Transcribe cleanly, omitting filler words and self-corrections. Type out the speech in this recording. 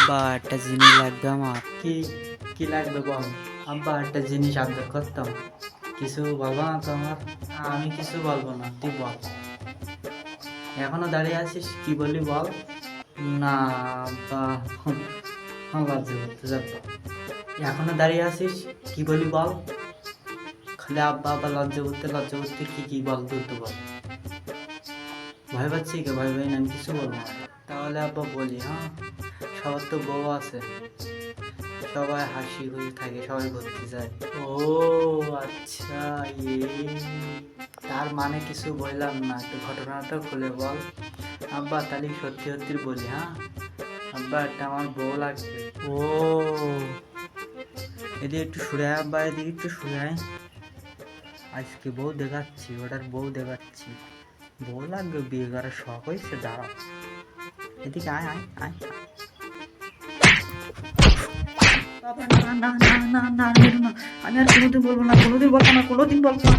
আব্বা একটা জিনিস লাগবে আমার। কি কি লাগবে বল। আব্বা একটা জিনিস আবদার করতাম। কিছু বলবো না তো আমার? আমি কিছু বলবো না, তুই বল। এখনো দাঁড়িয়ে আছিস, কি বললি বল। না আব্বা, লজ্জা করতে যাবো। এখনো দাঁড়িয়ে আছিস, কি বলি বল। খালি আব্বা আব্বা লজ্জা করতে কি কি বল, দ্রুত বল। ভয় পাচ্ছি কে? ভয় পাই না, আমি কিছু বলবো না। তাহলে আব্বা বলি, হ্যাঁ। সবার তো বউ আছে, সবাই হাসি খুশি থাকে, সবাই ঘুরতে যায়। ও আচ্ছা, তার মানে কিছু বললাম না, একটু ঘটনাটা খুলে বল। আব্বা তাহলে সত্যি সত্যি বলি, হ্যাঁ। আব্বা একটা আমার বউ লাগবে। ও এদিকে একটু সরে আয় আব্বা, এদিকে একটু সরে আয়। আজকে বউ দেখাচ্ছি, ওটার বউ দেখাচ্ছি। বউ লাগবে, বিয়ে করার শখ হয়েছে, দাঁড়া। এদিকে আয় আয় আয়। বাবা, না না না না না, না, না, আমি আর কোনোদিন বলবো না, কোনোদিন বলবো না, কোনোদিন বলবো না।